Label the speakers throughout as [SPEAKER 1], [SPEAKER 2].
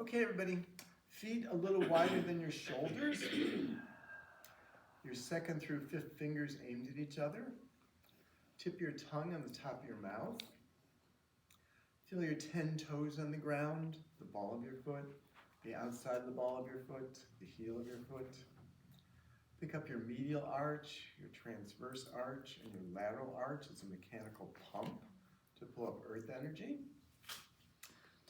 [SPEAKER 1] Okay, everybody, feet a little wider than your shoulders. Your second through fifth fingers aimed at each other. Tip your tongue on the top of your mouth. Feel your 10 toes on the ground, the ball of your foot, the outside of the ball of your foot, the heel of your foot. Pick up your medial arch, your transverse arch, and your lateral arch. It's a mechanical pump to pull up earth energy.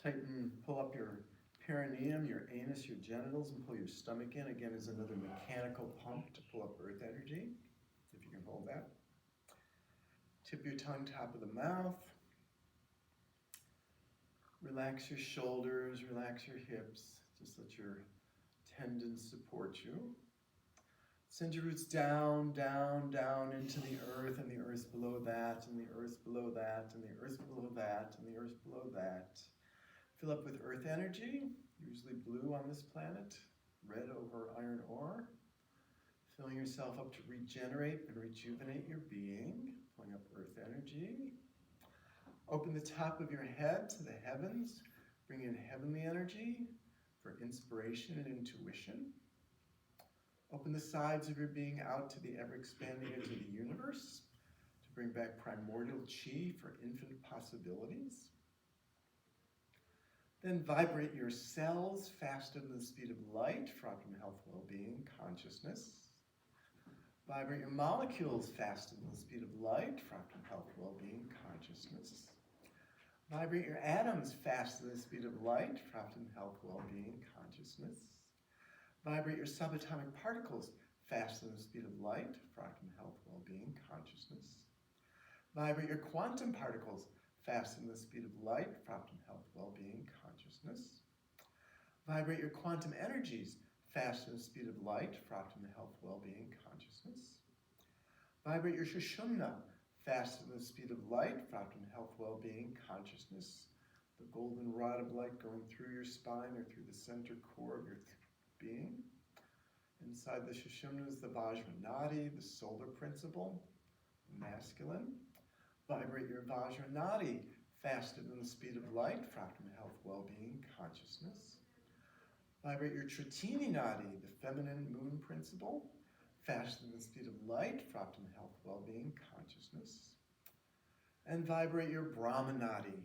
[SPEAKER 1] Tighten, pull up your perineum, your anus, your genitals, and pull your stomach in. Again, is another mechanical pump to pull up earth energy, if you can hold that. Tip your tongue, top of the mouth. Relax your shoulders, relax your hips. Just let your tendons support you. Send your roots down, down, down into the earth, and the earth below that, and the earth below that, and the earth below that, and the earth below that. Fill up with earth energy, usually blue on this planet, red over iron ore. Filling yourself up to regenerate and rejuvenate your being, pulling up earth energy. Open the top of your head to the heavens. Bring in heavenly energy for inspiration and intuition. Open the sides of your being out to the ever-expanding into the universe to bring back primordial chi for infinite possibilities. Then vibrate your cells faster than the speed of light for optimum health, well-being, consciousness. Vibrate your molecules faster than the speed of light for optimum health, well-being, consciousness. Vibrate your atoms faster than the speed of light for optimum health, well-being, consciousness. Vibrate your subatomic particles faster than the speed of light for optimum health, well-being, consciousness. Vibrate your quantum particles faster than the speed of light for optimum health, well-being, consciousness. Vibrate your quantum energies faster than the speed of light for optimum health, well-being, consciousness. Vibrate your Sushumna faster than the speed of light for optimum health, well-being, consciousness. The golden rod of light going through your spine or through the center core of your being. Inside the Sushumna is the Vajranadi, the solar principle, masculine. Vibrate your Vajranadi faster than the speed of light for optimum health, well-being, consciousness. Vibrate your Tritini Nadi, the feminine moon principle, faster than the speed of light for optimum health, well-being, consciousness. And vibrate your Brahmanadi,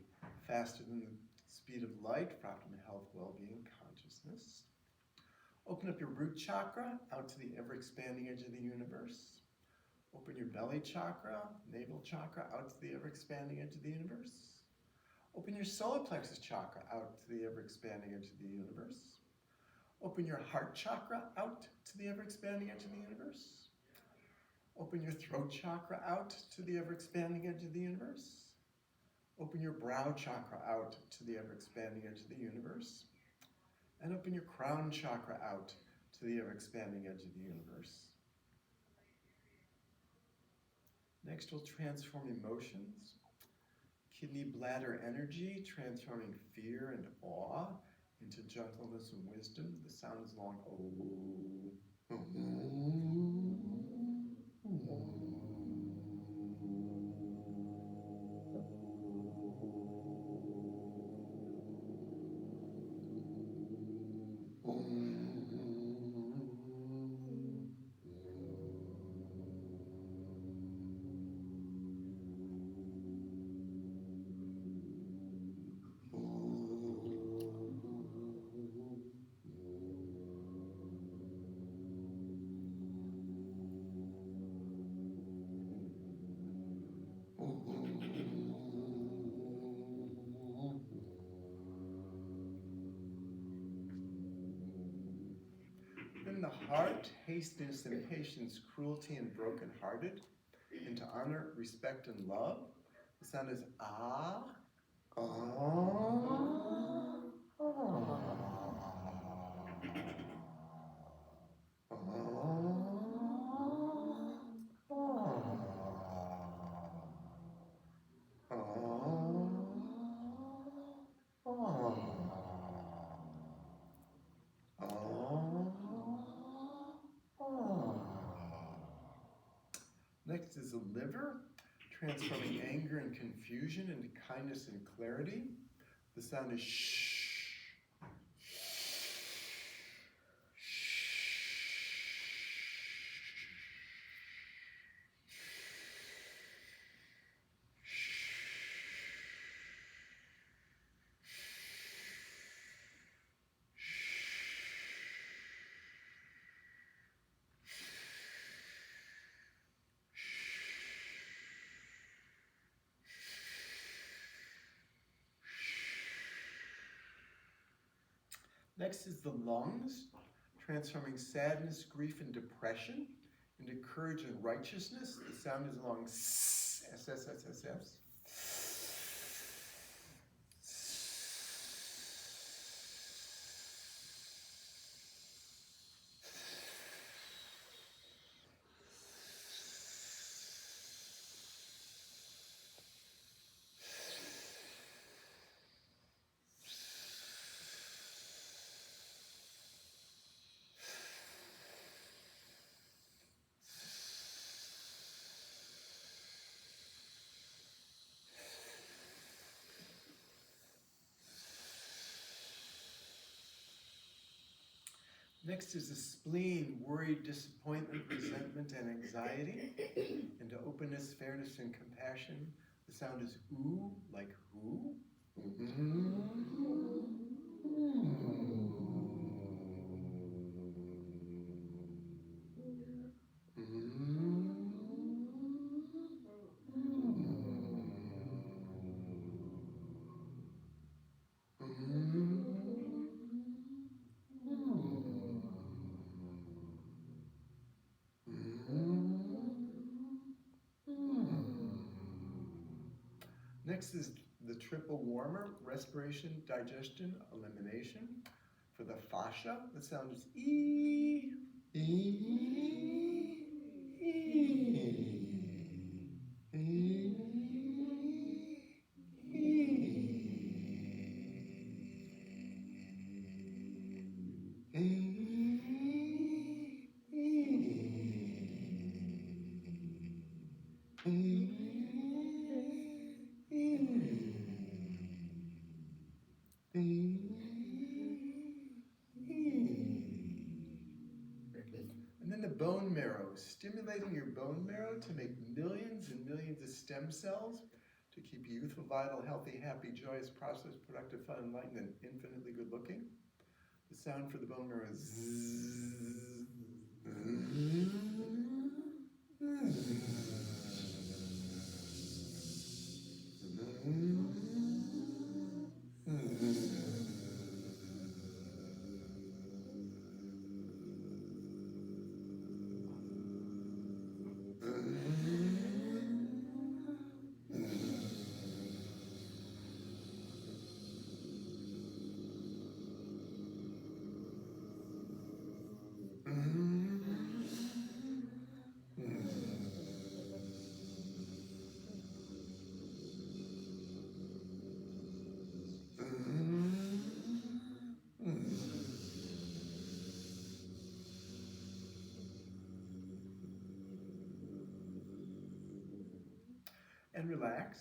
[SPEAKER 1] faster than the speed of light for optimum health, well-being, consciousness. Open up your root chakra out to the ever-expanding edge of the universe. Open your belly chakra, navel chakra, out to the ever-expanding edge of the universe. Open your solar plexus chakra out to the ever-expanding edge of the universe. Open your heart chakra out to the ever-expanding edge of the universe. Open your throat chakra out to the ever-expanding edge of the universe. Open your brow chakra out to the ever-expanding edge of the universe. And open your crown chakra out to the ever-expanding edge of the universe. Next, we'll transform emotions. Kidney bladder energy, transforming fear and awe into gentleness and wisdom. The sound is long. Then the heart, hastiness, impatience, cruelty, and brokenhearted, into honor, respect, and love. The sound is ah, ah, Next is the liver, transforming anger and confusion into kindness and clarity. The sound is shh. Next is the lungs, transforming sadness, grief, and depression into courage and righteousness. The sound is long S, S, S, S, S, S. Next is the spleen, worry, disappointment, resentment, and anxiety, into openness, fairness, and compassion. The sound is ooh, like who? Next is the triple warmer, respiration, digestion, elimination. For the fascia, the sound is E, E, E, E, And then the bone marrow, stimulating your bone marrow to make millions and millions of stem cells to keep you youthful, vital, healthy, happy, joyous, prosperous, productive, fun, enlightened, and infinitely good looking. The sound for the bone marrow is zzz. And relax.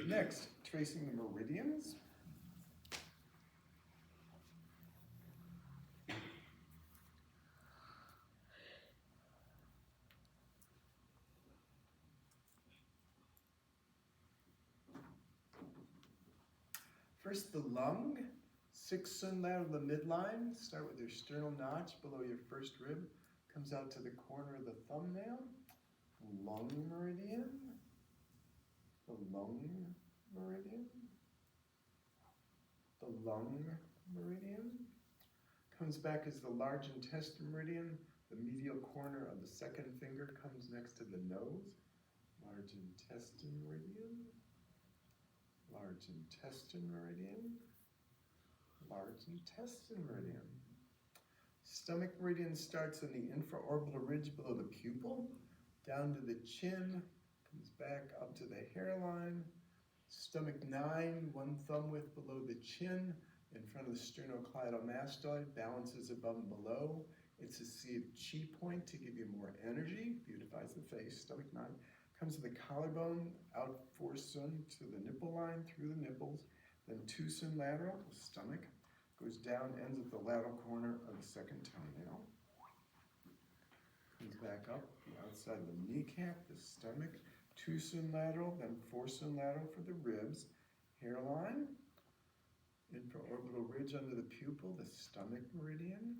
[SPEAKER 1] Next, tracing the meridians. First, the lung, 6 sun lateral the midline. Start with your sternal notch below your first rib. Comes out to the corner of the thumbnail. Lung meridian. The lung meridian. The lung meridian. Comes back as the large intestine meridian. The medial corner of the second finger comes next to the nose. Large intestine meridian. Large intestine meridian. Large intestine meridian. Stomach meridian starts in the infraorbital ridge below the pupil, down to the chin, comes back up to the hairline. Stomach 9, 1 thumb width below the chin, in front of the sternocleidomastoid, balances above and below. It's a seed chi point to give you more energy, beautifies the face. Stomach 9 comes to the collarbone, out 4 sun to the nipple line, through the nipples, then 2 sun lateral, the stomach, goes down, ends at the lateral corner of the second toenail. Comes back up, the outside of the kneecap, the stomach, 2 sun lateral, then 4 sun lateral for the ribs, hairline, infraorbital ridge under the pupil, the stomach meridian,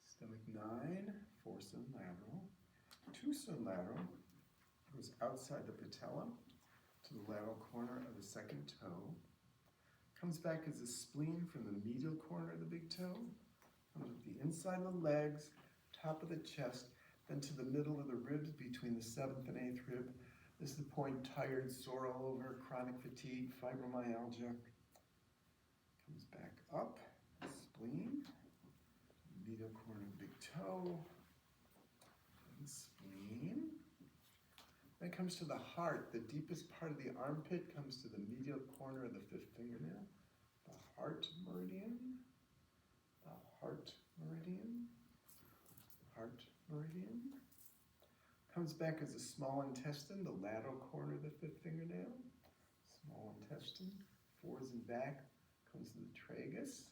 [SPEAKER 1] stomach 9, 4 sun lateral, 2 sun lateral, goes outside the patella to the lateral corner of the second toe, Comes back as a spleen from the medial corner of the big toe. Comes with the inside of the legs, top of the chest, then to the middle of the ribs between the 7th and 8th rib. This is the point, tired, sore all over, chronic fatigue, fibromyalgia. Comes back up, spleen, medial corner of the big toe, and spleen. Then comes to the heart. The deepest part of the armpit comes to the medial corner of the 5th fingernail. The heart meridian, the heart meridian, heart meridian. Comes back as a small intestine, the lateral corner of the 5th fingernail. Small intestine, forwards and back, comes to the tragus.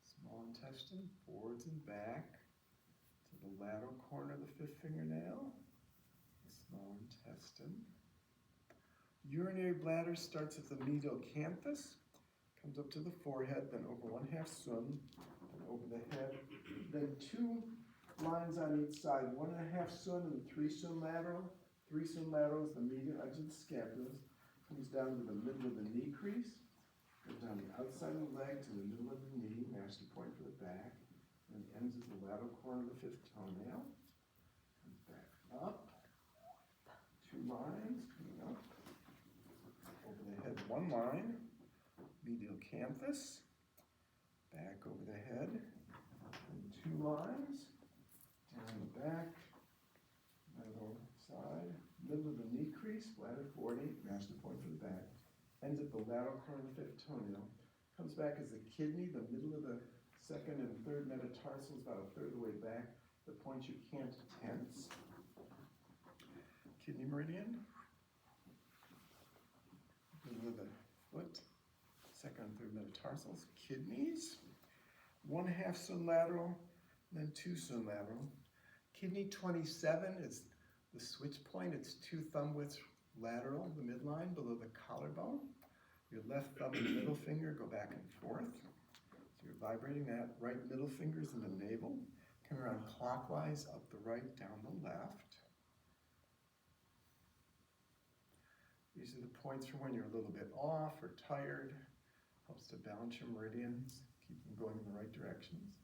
[SPEAKER 1] Small intestine, forwards and back to the lateral corner of the 5th fingernail. The small intestine. Urinary bladder starts at the medial canthus, comes up to the forehead, then over 1/2 sun, then over the head, then 2 lines on each side, 1.5 sun and 3 sun lateral. 3 sun lateral is the medial edge of the scapulas, comes down to the middle of the knee crease, goes down the outside of the leg to the middle of the knee, master point for the back, and ends at the lateral corner of the 5th toenail. Comes back up, 2 lines coming up, over the head 1 line, medial canthus, back over the head, and 2 lines, down the back, middle side, middle of the knee crease, bladder 40, master point for the back, ends at the lateral corner of the 5th toenail, comes back as the kidney, the middle of the 2nd and 3rd metatarsals, about 1/3 of the way back, the point you can't tense. Kidney meridian, middle of the foot, 2nd and 3rd metatarsals, kidneys, 1/2 sun lateral, then 2 sun lateral. Kidney 27 is the switch point. It's 2 thumb widths lateral, the midline, below the collarbone. Your left thumb and middle finger go back and forth. So you're vibrating that. Right middle finger's in the navel. Come around clockwise, up the right, down the left. These are the points for when you're a little bit off or tired. Helps to balance your meridians, keep them going in the right directions.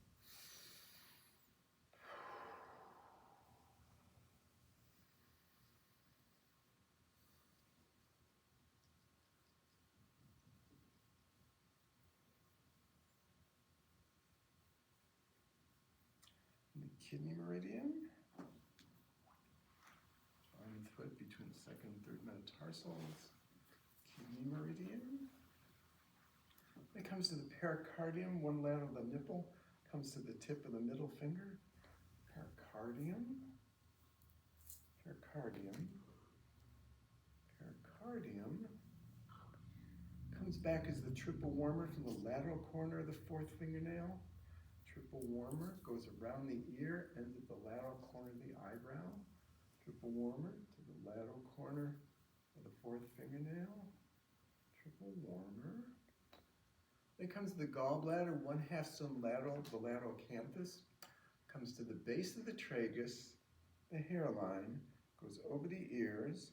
[SPEAKER 1] The kidney meridian, on the foot between the 2nd and 3rd metatarsals, kidney meridian. It comes to the pericardium, 1 lateral of the nipple, comes to the tip of the middle finger, pericardium, pericardium, pericardium. Comes back as the triple warmer from the lateral corner of the 4th fingernail. Triple warmer goes around the ear, ends at the lateral corner of the eyebrow. Triple warmer to the lateral corner of the 4th fingernail. Triple warmer. Then comes the gallbladder, 1/2 sun lateral, the lateral canthus. Comes to the base of the tragus, the hairline, goes over the ears,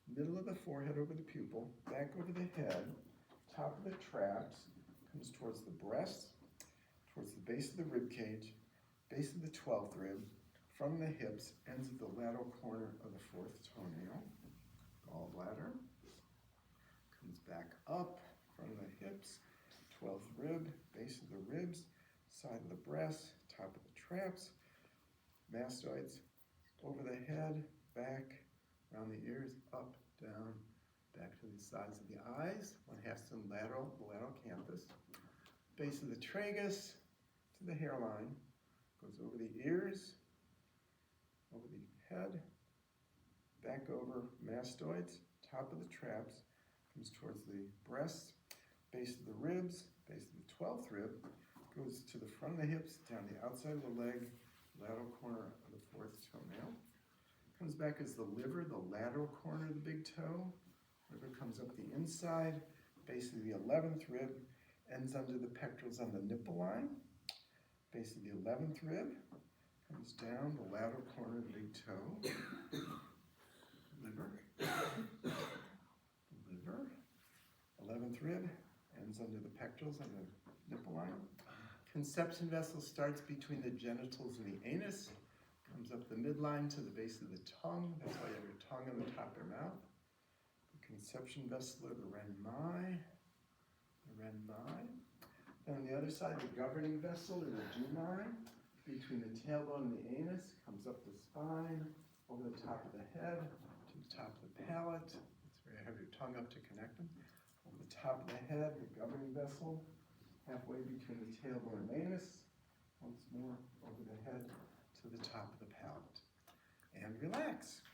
[SPEAKER 1] middle of the forehead over the pupil, back over the head, top of the traps, comes towards the breast, towards the base of the rib cage, base of the 12th rib, from the hips, ends at the lateral corner of the 4th toenail, gallbladder. Comes back up from the hips, 12th rib, base of the ribs, side of the breast, top of the traps, mastoids, over the head, back, around the ears, up, down, back to the sides of the eyes, 1/2 sun lateral, the lateral canthus, base of the tragus to the hairline, goes over the ears, over the head, back over mastoids, top of the traps, comes towards the breasts, base of the ribs, base of the 12th rib, goes to the front of the hips, down the outside of the leg, lateral corner of the 4th toenail. Comes back as the liver, the lateral corner of the big toe. Liver comes up the inside, base of the 11th rib, ends under the pectorals on the nipple line. Base of the 11th rib, comes down the lateral corner of the big toe. Liver, liver, 11th rib, ends under the pectorals and the nipple line. Conception vessel starts between the genitals and the anus, comes up the midline to the base of the tongue. That's why you have your tongue on the top of your mouth. The conception vessel or the renai. Then on the other side, the governing vessel or the dunai, between the tailbone and the anus, comes up the spine, over the top of the head, to the top of the palate. That's where you have your tongue up to connect them. Over the top of the head, the governing vessel, halfway between the tailbone and anus, once more over the head to the top of the palate. And relax.